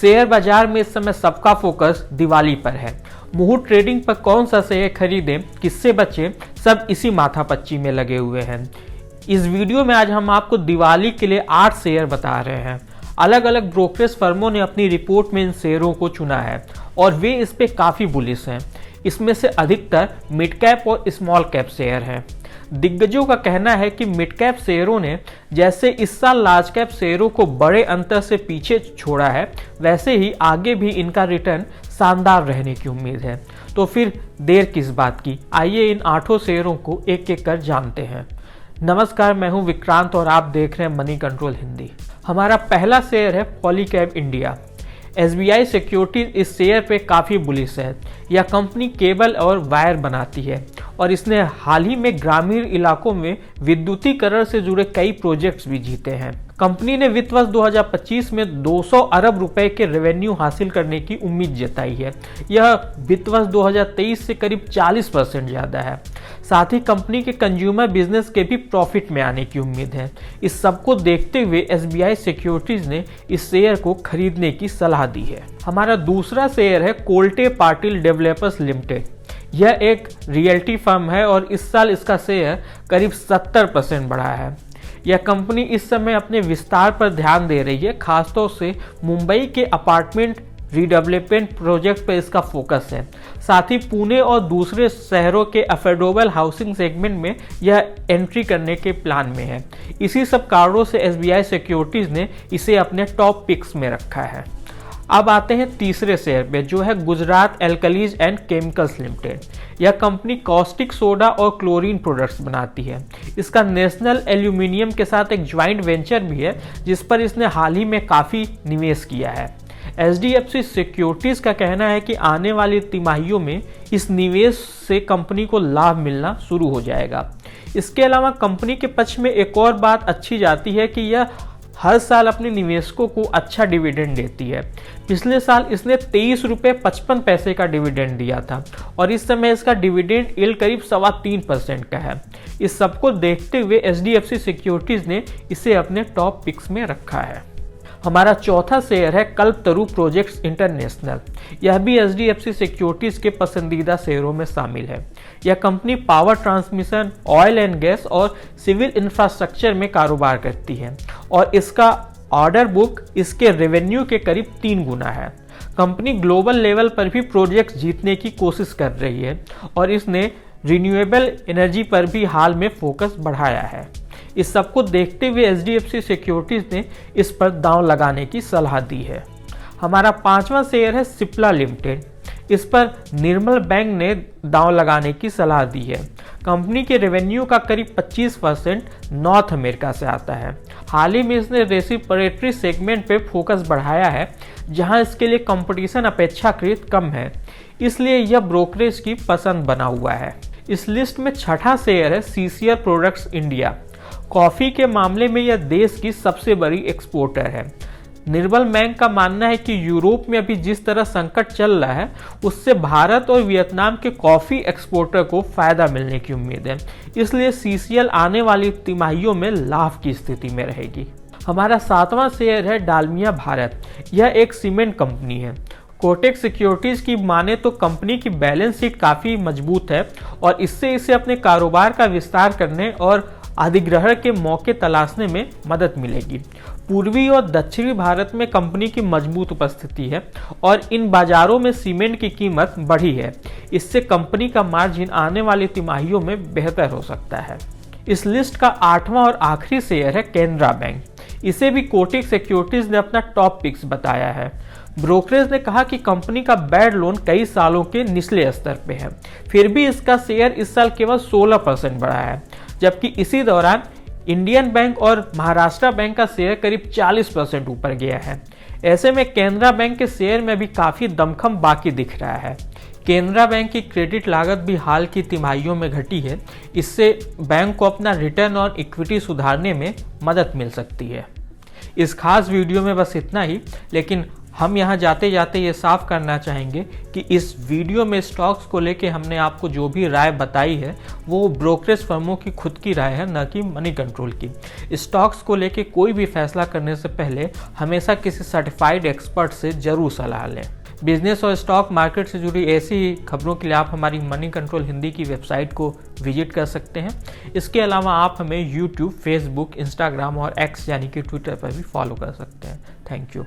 Share बाजार में इस समय सबका फोकस दिवाली पर है। मुहूर्त ट्रेडिंग पर कौन सा शेयर खरीदें, किससे बचें, सब इसी माथापच्ची में लगे हुए हैं। इस वीडियो में आज हम आपको दिवाली के लिए 8 शेयर बता रहे हैं। अलग अलग ब्रोकरेज फर्मों ने अपनी रिपोर्ट में इन शेयरों को चुना है और वे इस पे काफ़ी बुलिश हैं। इसमें से अधिकतर मिड कैप और स्मॉल कैप शेयर हैं। दिग्गजों का कहना है कि मिड कैप शेयरों ने जैसे इस साल लार्ज कैप शेयरों को बड़े अंतर से पीछे छोड़ा है, वैसे ही आगे भी इनका रिटर्न शानदार रहने की उम्मीद है। तो फिर देर किस बात की, आइए इन 8 शेयरों को एक एक कर जानते हैं। नमस्कार, मैं हूं विक्रांत और आप देख रहे हैं मनी कंट्रोल हिंदी। हमारा पहला शेयर है पॉलीकैब इंडिया। SBI सिक्योरिटीज इस शेयर पे काफ़ी बुलिश है। यह कंपनी केबल और वायर बनाती है और इसने हाल ही में ग्रामीण इलाकों में विद्युतीकरण से जुड़े कई प्रोजेक्ट्स भी जीते हैं। कंपनी ने वित्त वर्ष 2025 में 200 अरब रुपए के रेवेन्यू हासिल करने की उम्मीद जताई है। यह वित्त वर्ष 2023 से करीब 40% ज़्यादा है। साथ ही कंपनी के कंज्यूमर बिजनेस के भी प्रॉफिट में आने की उम्मीद है। इस सबको देखते हुए SBI सिक्योरिटीज ने इस शेयर को खरीदने की सलाह दी है। हमारा दूसरा शेयर है कोल्टे पाटिल डेवलपर्स लिमिटेड। यह एक रियल्टी फर्म है और इस साल इसका शेयर करीब 70% बढ़ा है। यह कंपनी इस समय अपने विस्तार पर ध्यान दे रही है, खासतौर से मुंबई के अपार्टमेंट रीडेवलपमेंट प्रोजेक्ट पर इसका फोकस है। साथ ही पुणे और दूसरे शहरों के अफोर्डेबल हाउसिंग सेगमेंट में यह एंट्री करने के प्लान में है। इसी सब कारणों से SBI सिक्योरिटीज ने इसे अपने टॉप पिक्स में रखा है। अब आते हैं तीसरे शेयर पे, जो है Gujarat alkalis and chemicals limited. यह कंपनी कॉस्टिक सोडा और क्लोरीन प्रोडक्ट्स बनाती है। इसका नेशनल एल्यूमिनियम के साथ एक ज्वाइंट वेंचर भी है, जिस पर इसने हाल ही में काफ़ी निवेश किया है। HDFC सिक्योरिटीज का कहना है कि आने वाली तिमाहियों में इस निवेश से कंपनी को लाभ मिलना शुरू हो जाएगा। इसके अलावा कंपनी के पक्ष में एक और बात अच्छी जाती है कि यह हर साल अपने निवेशकों को अच्छा डिविडेंड देती है। पिछले साल इसने 23 रुपये 55 पैसे का डिविडेंड दिया था और इस समय इसका डिविडेंड यील्ड करीब 3.25% का है। इस सबको देखते हुए HDFC सिक्योरिटीज ने इसे अपने टॉप पिक्स में रखा है। हमारा चौथा शेयर है कल्पतरु प्रोजेक्ट्स इंटरनेशनल। यह भी HDFC सिक्योरिटीज के पसंदीदा शेयरों में शामिल है। यह company power transmission, oil and gas और सिविल इंफ्रास्ट्रक्चर में कारोबार करती है और इसका ऑर्डर बुक इसके रेवेन्यू के करीब 3 गुना है। कंपनी ग्लोबल लेवल पर भी प्रोजेक्ट्स जीतने की कोशिश कर रही है और इसने रिन्यूएबल एनर्जी पर भी हाल में फोकस बढ़ाया है। इस सबको देखते हुए HDFC सिक्योरिटीज ने इस पर दांव लगाने की सलाह दी है। हमारा 5वां शेयर है सिप्ला लिमिटेड। इस पर निर्मल बैंक ने दांव लगाने की सलाह दी है। कंपनी के रेवेन्यू का करीब 25% नॉर्थ अमेरिका से आता है। हाल ही में इसने रेसिप्रोकेटरी सेगमेंट पे फोकस बढ़ाया है, जहां इसके लिए कंपटीशन अपेक्षाकृत कम है, इसलिए यह ब्रोकरेज की पसंद बना हुआ है। इस लिस्ट में छठा शेयर है CCL प्रोडक्ट्स इंडिया। कॉफ़ी के मामले में यह देश की सबसे बड़ी एक्सपोर्टर है। निर्मल बैंक का मानना है कि यूरोप में अभी जिस तरह संकट चल रहा है, उससे भारत और वियतनाम के कॉफ़ी एक्सपोर्टर को फायदा मिलने की उम्मीद है। इसलिए CCL आने वाली तिमाहियों में लाभ की स्थिति में रहेगी। हमारा 7वां शेयर है डालमिया भारत। यह एक सीमेंट कंपनी है। कोटक सिक्योरिटीज की माने तो कंपनी की बैलेंस शीट काफ़ी मजबूत है और इससे इसे अपने कारोबार का विस्तार करने और अधिग्रहण के मौके तलाशने में मदद मिलेगी। पूर्वी और दक्षिणी भारत में कंपनी की मजबूत उपस्थिति है और इन बाजारों में सीमेंट की कीमत बढ़ी है। इससे कंपनी का मार्जिन आने वाली तिमाहियों में बेहतर हो सकता है। इस लिस्ट का 8वां और आखिरी शेयर है कैनरा बैंक। इसे भी कोटक सिक्योरिटीज ने अपना टॉप पिक्स बताया है। ब्रोकरेज ने कहा कि कंपनी का बैड लोन कई सालों के निचले स्तर पे है, फिर भी इसका शेयर इस साल केवल 16% बढ़ा है, जबकि इसी दौरान इंडियन बैंक और महाराष्ट्र बैंक का शेयर करीब 40% ऊपर गया है। ऐसे में कैनरा बैंक के शेयर में भी काफ़ी दमखम बाकी दिख रहा है। कैनरा बैंक की क्रेडिट लागत भी हाल की तिमाहियों में घटी है। इससे बैंक को अपना रिटर्न ऑन इक्विटी सुधारने में मदद मिल सकती है। इस खास वीडियो में बस इतना ही, लेकिन हम यहाँ जाते जाते ये साफ करना चाहेंगे कि इस वीडियो में स्टॉक्स को लेके हमने आपको जो भी राय बताई है वो ब्रोकरेज फर्मों की खुद की राय है, न कि मनी कंट्रोल की। स्टॉक्स को लेके कोई भी फैसला करने से पहले हमेशा किसी सर्टिफाइड एक्सपर्ट से जरूर सलाह लें। बिजनेस और स्टॉक मार्केट से जुड़ी ऐसी ही खबरों के लिए आप हमारी मनी कंट्रोल हिंदी की वेबसाइट को विजिट कर सकते हैं। इसके अलावा आप हमें यूट्यूब, फेसबुक, इंस्टाग्राम और एक्स यानी कि ट्विटर पर भी फॉलो कर सकते हैं। Thank you.